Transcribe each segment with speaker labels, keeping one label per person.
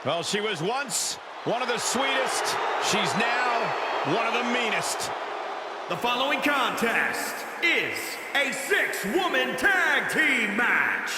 Speaker 1: Well, she was once one of the sweetest. She's now one of the meanest.
Speaker 2: The following contest is a 6-woman tag team match.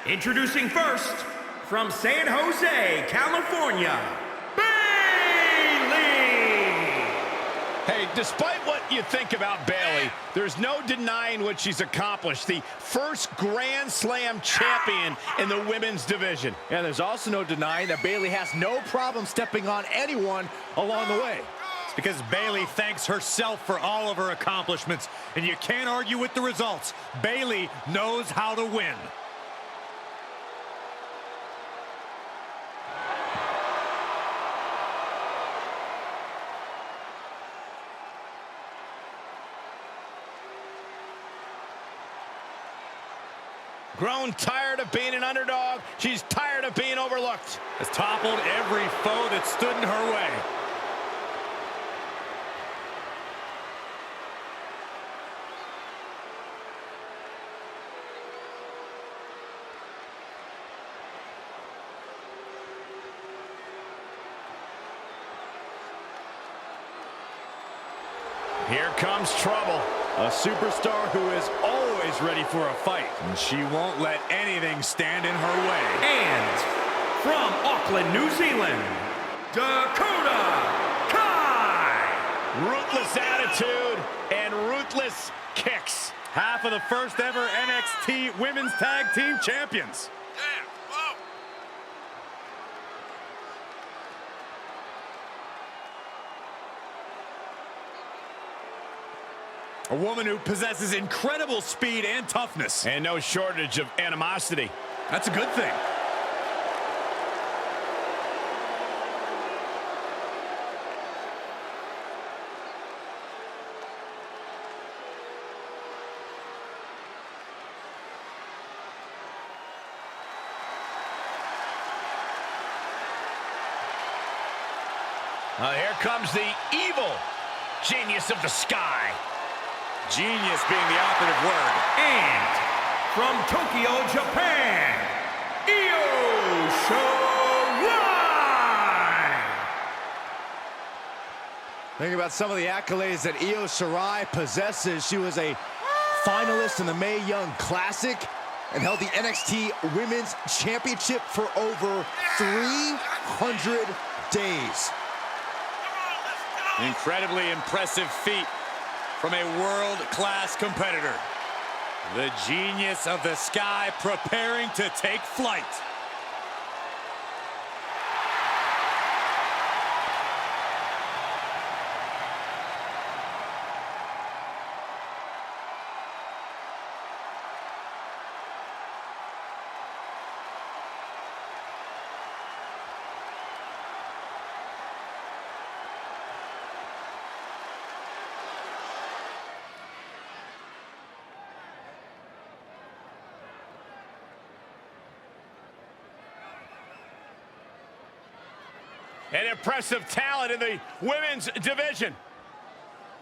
Speaker 2: Introducing first, from San Jose, California, Bayley!
Speaker 1: Hey, despite what you think about Bayley, there's no denying what she's accomplished. The first Grand Slam champion in the women's division.
Speaker 3: And there's also no denying that Bayley has no problem stepping on anyone along the way.
Speaker 4: It's because Bayley thanks herself for all of her accomplishments, and you can't argue with the results. Bayley knows how to win.
Speaker 1: Grown tired of being an underdog. She's tired of being overlooked.
Speaker 4: Has toppled every foe that stood in her way.
Speaker 1: Here comes trouble.
Speaker 3: A superstar who is always ready for a fight.
Speaker 4: And she won't let anything stand in her way.
Speaker 2: And from Auckland, New Zealand, Dakota Kai!
Speaker 1: Ruthless attitude and ruthless kicks.
Speaker 4: Half of the first ever NXT Women's Tag Team Champions. A woman who possesses incredible speed and toughness.
Speaker 1: And no shortage of animosity.
Speaker 4: That's a good thing.
Speaker 1: Here comes the evil genius of the sky.
Speaker 4: Genius being the operative word.
Speaker 2: And from Tokyo, Japan, Io Shirai!
Speaker 3: Think about some of the accolades that Io Shirai possesses. She was a finalist in the Mae Young Classic and held the NXT Women's Championship for over 300 days.
Speaker 4: An incredibly impressive feat from a world-class competitor. The genius of the sky preparing to take flight.
Speaker 1: An impressive talent in the women's division.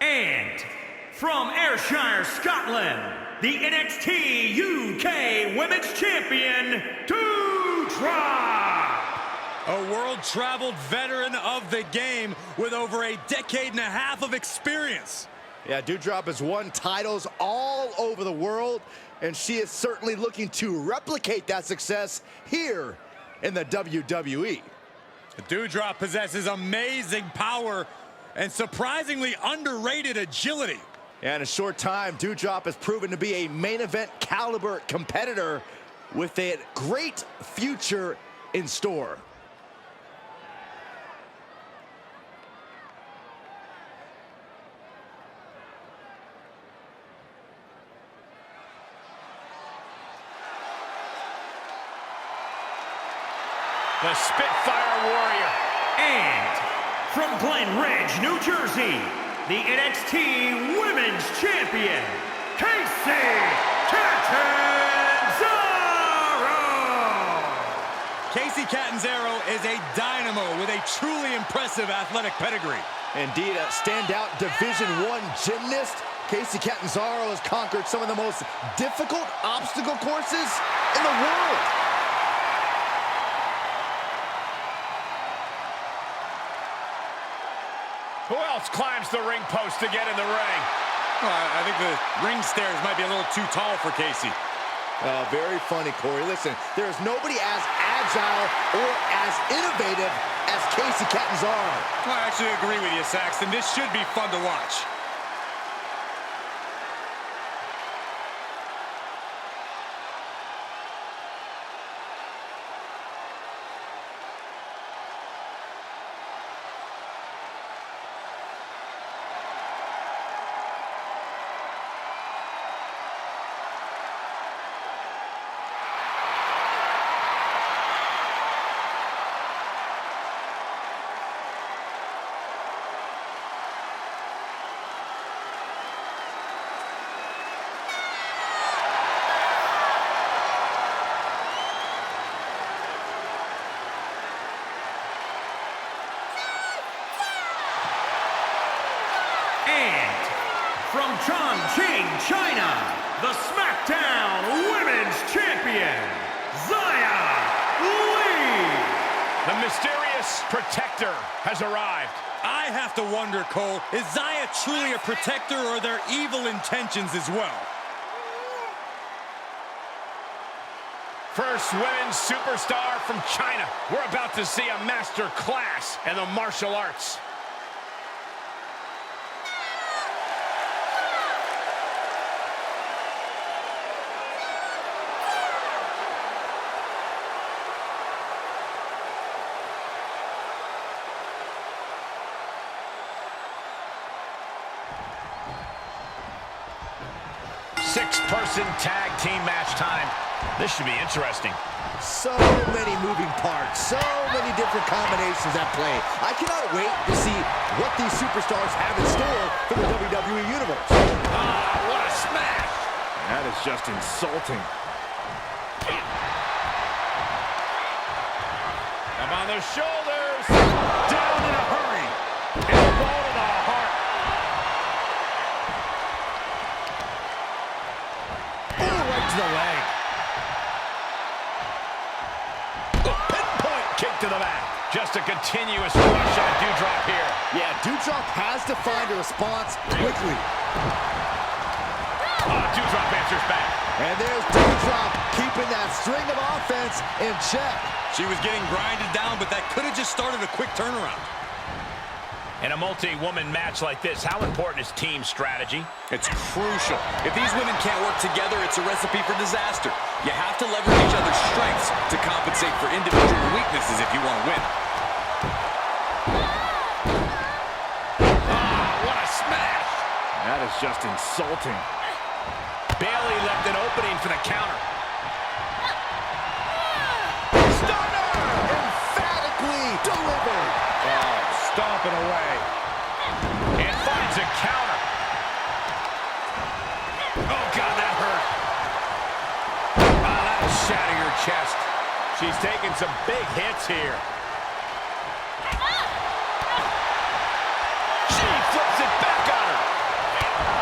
Speaker 2: And from Ayrshire, Scotland, the NXT UK Women's Champion, Doudrop!
Speaker 4: A world-traveled veteran of the game with over a decade and a half of experience.
Speaker 3: Yeah, Doudrop has won titles all over the world, and she is certainly looking to replicate that success here in the WWE.
Speaker 4: Doudrop possesses amazing power and surprisingly underrated agility.
Speaker 3: And in a short time, Doudrop has proven to be a main event caliber competitor with a great future in store.
Speaker 1: The Spitfire Warrior.
Speaker 2: And from Glen Ridge, New Jersey, the NXT Women's Champion, Kacy Cantanzaro!
Speaker 4: Kacy Cantanzaro is a dynamo with a truly impressive athletic pedigree.
Speaker 3: Indeed, a standout Division I gymnast, Kacy Cantanzaro has conquered some of the most difficult obstacle courses in the world.
Speaker 1: climbs the ring post to get in the ring.
Speaker 4: Well, I think the ring stairs might be a little too tall for Kacy.
Speaker 3: Very funny, Corey. Listen, there's nobody as agile or as innovative as Kacy Cantanzaro.
Speaker 4: I actually agree with you, Saxton. This should be fun to watch.
Speaker 2: And from Chongqing, China, the SmackDown Women's Champion, Xia Li.
Speaker 1: The mysterious protector has arrived.
Speaker 4: I have to wonder, Cole, is Xia truly a protector, or are there evil intentions as well?
Speaker 1: First women's superstar from China. We're about to see a master class in the martial arts. Six-person tag team match time. This should be interesting.
Speaker 3: So many moving parts, so many different combinations at play. I cannot wait to see what these superstars have in store for the WWE Universe.
Speaker 1: Ah, what a smash!
Speaker 3: That is just insulting.
Speaker 1: Up on the shoulders. Down in a hurry. And a ball to the heart.
Speaker 3: Oh, right to the leg.
Speaker 1: Kick to the back. Just a continuous rush on Doudrop here.
Speaker 3: Yeah, Doudrop has to find a response quickly.
Speaker 1: Doudrop answers back.
Speaker 3: And there's Doudrop keeping that string of offense in check.
Speaker 4: She was getting grinded down, but that could have just started a quick turnaround.
Speaker 1: In a multi-woman match like this, how important is team strategy?
Speaker 5: It's crucial. If these women can't work together, it's a recipe for disaster. You have to leverage each other's strengths to compensate for individual weaknesses if you want to win.
Speaker 1: What a smash!
Speaker 3: That is just insulting.
Speaker 1: Bayley left an opening for the counter.
Speaker 3: Stunner! Emphatically delivered.
Speaker 1: Stomping away. And finds a counter. Oh, God, that hurt. That'll shatter your chest. She's taking some big hits here. She flips it back on her.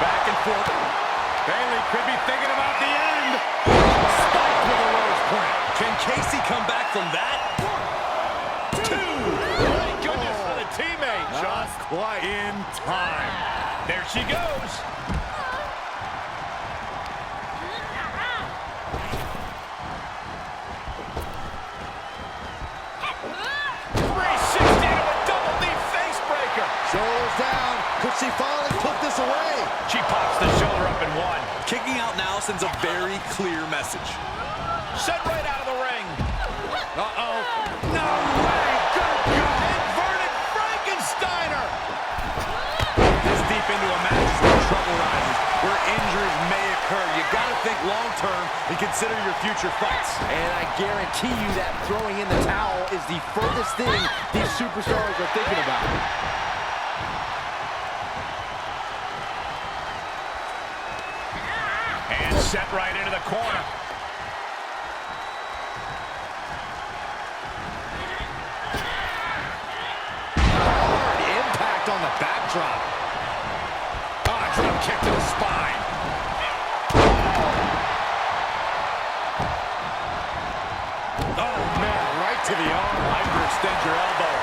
Speaker 1: Back and forth. Bayley could be thinking about the end. Spiked with a rose point.
Speaker 5: Can Kacy come back from that?
Speaker 1: Teammate, Sean.
Speaker 3: Quite in time.
Speaker 1: There she goes. 360 to a double knee face breaker.
Speaker 3: Shoulders down. Could she finally put this away?
Speaker 1: She pops the shoulder up in one.
Speaker 5: Kicking out now sends a very clear message.
Speaker 1: Sent right out of the ring. Uh-oh. No way. Good God. Inverted Frankensteiner.
Speaker 5: This deep into a match is where trouble rises, where injuries may occur. You got to think long-term and consider your future fights.
Speaker 3: And I guarantee you that throwing in the towel is the furthest thing these superstars are thinking about.
Speaker 1: And set right into the corner.
Speaker 3: Hard impact on the backdrop.
Speaker 1: Drop kick to the spine.
Speaker 3: Oh, man, right to the arm.
Speaker 1: Hyperextend your elbow.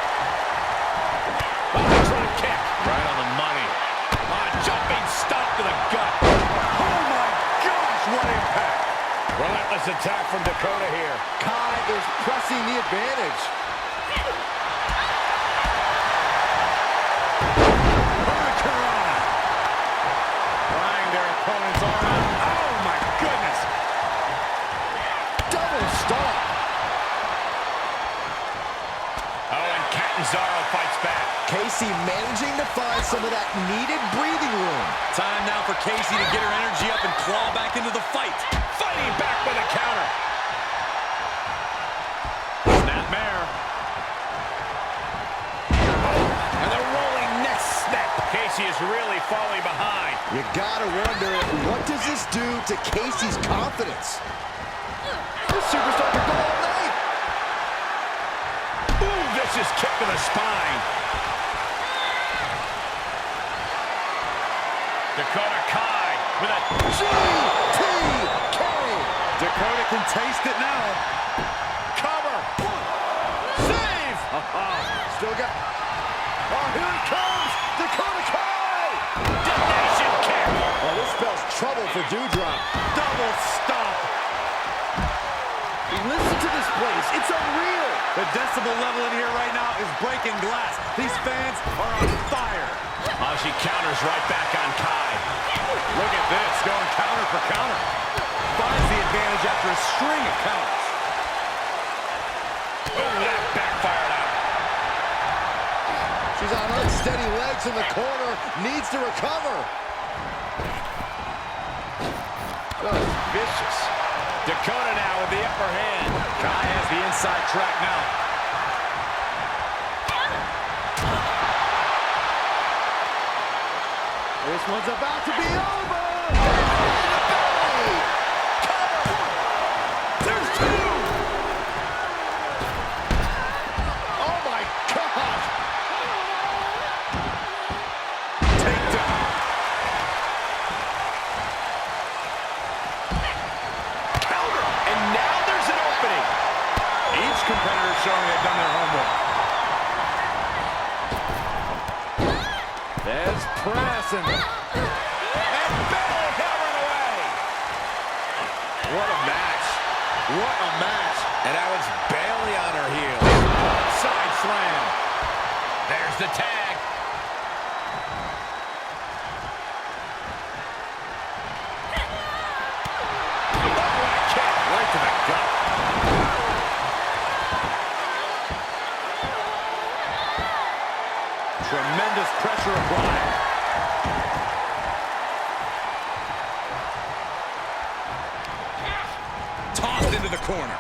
Speaker 1: Drop kick. Right on the
Speaker 4: impact.
Speaker 1: Relentless attack from Dakota here.
Speaker 3: Kai is pressing the advantage.
Speaker 4: Hurricane. Flying their opponent's arm out. Oh, my goodness.
Speaker 3: Double stomp.
Speaker 1: Oh, and Cantanzaro fights back.
Speaker 3: Kacy managing to find some of that needed breathing room.
Speaker 5: Time now for Kacy to get her energy up and claw back into the fight.
Speaker 1: Fighting back with a counter.
Speaker 5: Snapmare.
Speaker 1: And the rolling neck snap. Kacy is really falling behind.
Speaker 3: You gotta wonder, what does this do to Kacy's confidence? This superstar could go all night.
Speaker 1: Ooh, vicious kick to the spine. Dakota Kai with a
Speaker 3: GTK.
Speaker 4: Dakota can taste it now.
Speaker 1: cover. Save.
Speaker 3: Still got... Oh, here it comes. Dakota Kai.
Speaker 1: Destination kick.
Speaker 3: Oh, this spells trouble for Doudrop.
Speaker 4: Double stomp.
Speaker 3: Listen to this place. It's unreal.
Speaker 4: The decibel level in here right now is breaking glass. These fans are on fire.
Speaker 1: Oh, she counters right back on Kai.
Speaker 4: Look at this, going counter for counter. Finds the advantage after a string of counters.
Speaker 1: Oh, that backfired out.
Speaker 3: She's on unsteady legs in the corner. Needs to recover.
Speaker 1: Oh, vicious. Dakota now with the upper hand.
Speaker 5: Kai has the inside track now.
Speaker 3: This one's about to be over.
Speaker 1: There's two.
Speaker 3: Oh my God.
Speaker 4: Takedown.
Speaker 1: Counter. And now there's an opening.
Speaker 4: Each competitor showing they've done their homework.
Speaker 3: There's press and
Speaker 1: Bayley hammering away.
Speaker 3: what a match. What a match.
Speaker 1: And now it's Bayley on her heels. Side slam. There's the tag. Oh, what a kick. Right to the gut.
Speaker 4: Tremendous pressure applied.
Speaker 5: Tossed into the corner.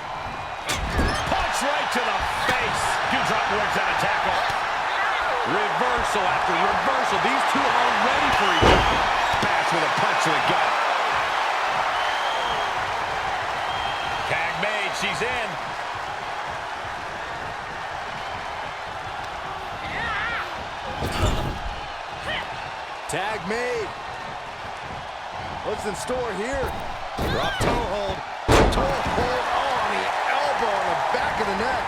Speaker 1: Punch right to the face. Doudrop works out a tackle.
Speaker 4: Reversal after reversal. These two are ready for each other.
Speaker 1: Bash with a punch to the gut. Tag made. She's in.
Speaker 3: Tag made. What's in store here? Drop toe hold. Toe hold. Oh, on the elbow on the back of the neck.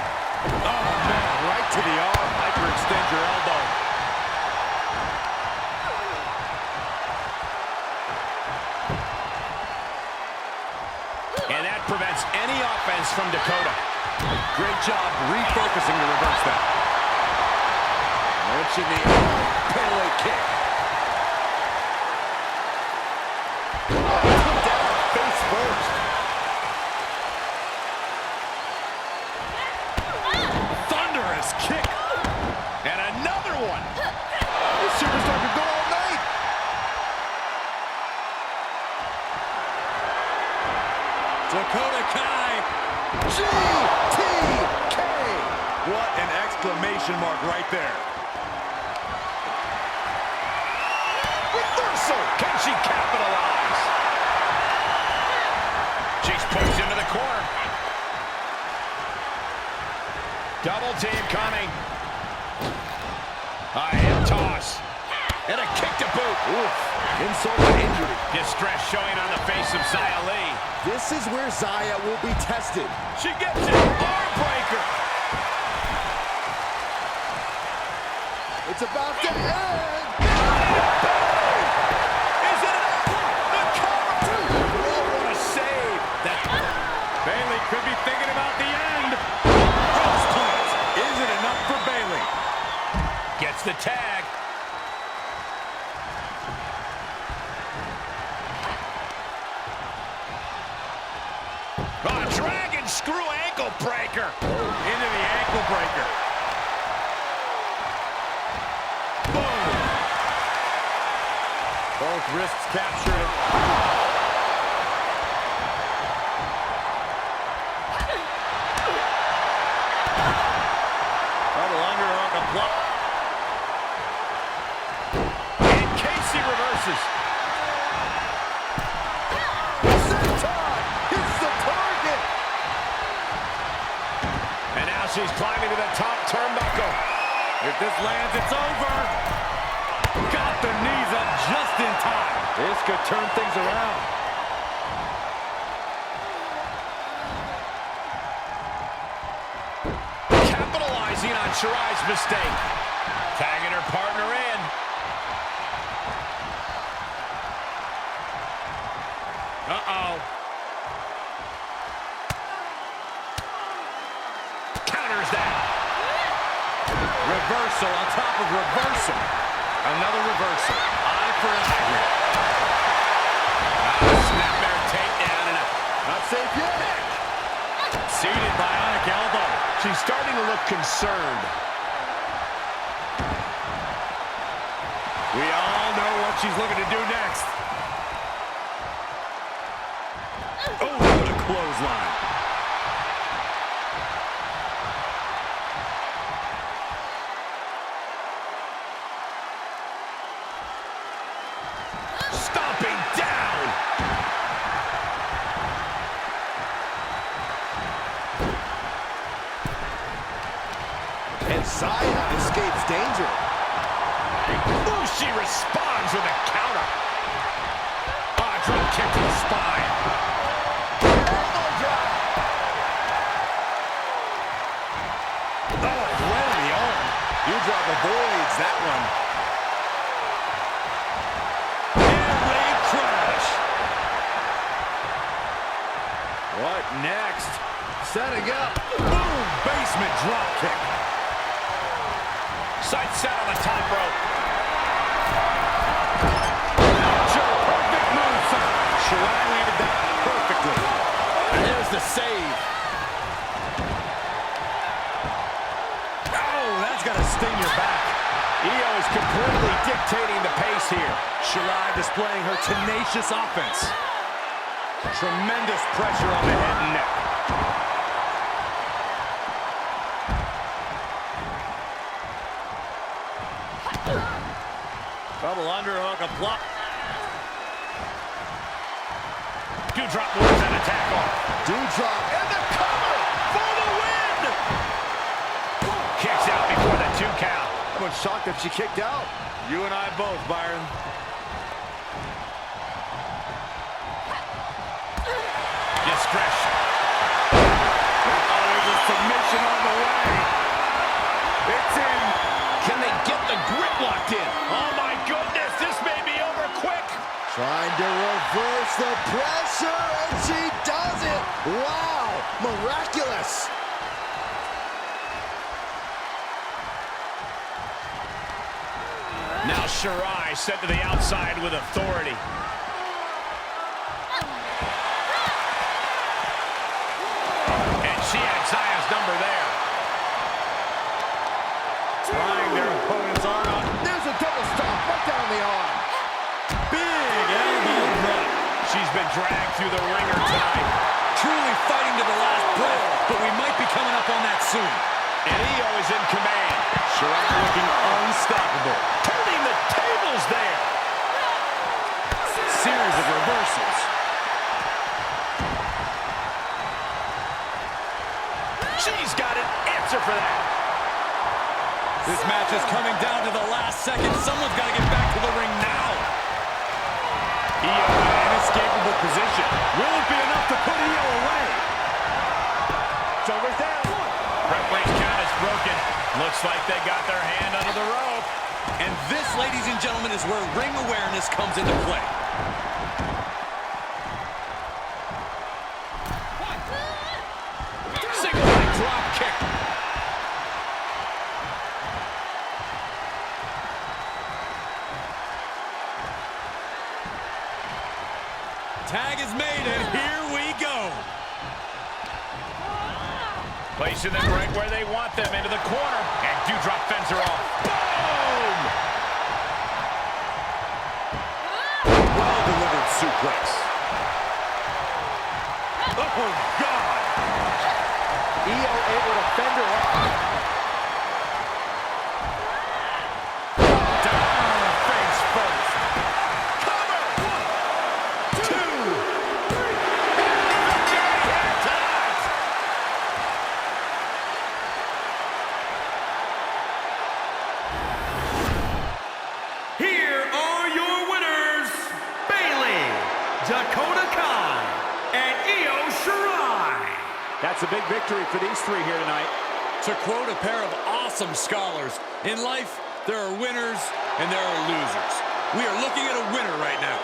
Speaker 4: Oh, man, right to the arm. Hyperextend your elbow.
Speaker 1: And that prevents any offense from Dakota.
Speaker 5: Great job refocusing to reverse that.
Speaker 3: Launching the Bayley kick. Oh, down face first.
Speaker 1: Thunderous kick. And another one.
Speaker 3: This superstar could go all night.
Speaker 5: Dakota Kai.
Speaker 3: GTK.
Speaker 4: What an exclamation mark right there.
Speaker 1: Reversal. Can she capitalize? She's pushed into the corner. Double team coming. A hip toss. And a kick to boot.
Speaker 3: Oof. Insult to injury.
Speaker 1: Distress showing on the face of Xia Li.
Speaker 3: This is where Xia will be tested.
Speaker 1: She gets it. Arm breaker.
Speaker 3: It's about to end.
Speaker 1: Is it enough? The cover. Oh, what a save. Oh, dragon screw ankle breaker.
Speaker 4: Into the ankle breaker. Boom. Both wrists captured. Double underhook applied.
Speaker 1: And Kacy reverses. And now she's climbing to the top turnbuckle.
Speaker 4: If this lands, it's over. Got the knees up just in time. This could turn things around.
Speaker 1: Capitalizing on Shirai's mistake. Tagging her partner in. Uh-oh. Counters that.
Speaker 4: Reversal on top of reversal. Another reversal. Eye for an eye here.
Speaker 1: Snapmare takedown and a
Speaker 3: Not safe yet.
Speaker 4: Seated bionic elbow.
Speaker 1: She's starting to look concerned.
Speaker 4: We all know what she's looking to do next. Oh, what a clothesline.
Speaker 1: Stomping down.
Speaker 3: And Zaya escapes danger.
Speaker 1: Ooh, she responds with a counter. Ah, drop kick to the spine. Elbow drop. Oh, right in the arm.
Speaker 3: Doudrop avoids that one.
Speaker 4: Air crash. What next?
Speaker 3: Setting up.
Speaker 4: Boom! Basement drop kick.
Speaker 1: Sight set on the top rope.
Speaker 4: Perfect moonsault. Shirai landed that perfectly.
Speaker 3: And there's the save.
Speaker 4: Oh, that's got to sting your back.
Speaker 1: Io is completely dictating the pace here.
Speaker 4: Shirai displaying her tenacious offense. Tremendous pressure on the head and neck. Double underhook applied.
Speaker 1: Doudrop moves that attack off.
Speaker 3: Doudrop and the cover for the win.
Speaker 1: Kicks out before the 2 count.
Speaker 3: I was shocked that she kicked out.
Speaker 4: You and I both, Byron.
Speaker 1: Discretion.
Speaker 4: Oh, there's a submission on the way. It's in.
Speaker 1: Can they get the grip locked in? Oh my goodness, this may be over quick.
Speaker 3: Trying to reverse the pressure, and she does it. Wow, miraculous.
Speaker 1: Now Shirai sent to the outside with authority. And she had Zaya's number there.
Speaker 4: Trying their opponent's arm out.
Speaker 3: There's a double stomp right down the arm.
Speaker 4: Big elbow drop.
Speaker 1: She's been dragged through the ringer tonight.
Speaker 5: Truly fighting to the last breath, but we might be coming up on that soon.
Speaker 1: And Io is in command.
Speaker 4: Shirai looking unstoppable.
Speaker 1: Turning the tables there.
Speaker 4: Series of reversals.
Speaker 1: She's got an answer for that.
Speaker 5: This match is coming down to the last second. Someone's got to get back to the ring now.
Speaker 4: Io in an inescapable position. Will it be enough to put Io away?
Speaker 3: Shoulders down.
Speaker 1: Referee's count is broken. Looks like they got their hand under the rope.
Speaker 5: And this, ladies and gentlemen, is where ring awareness comes into play.
Speaker 1: Single leg drop kick.
Speaker 5: Tag is made, and here we go.
Speaker 1: Placing them right where they want them, into the corner. And Doudrop fends her off. Boom!
Speaker 5: Well-delivered suplex.
Speaker 1: Oh, God!
Speaker 3: Io able to fend her off.
Speaker 1: Down face first. Cover! 1, 2, 3.
Speaker 2: Here are your winners, Bayley, Dakota, and Io Shirai.
Speaker 3: That's a big victory for these three here tonight.
Speaker 4: To quote a pair of awesome scholars, in life, there are winners and there are losers. We are looking at a winner right now.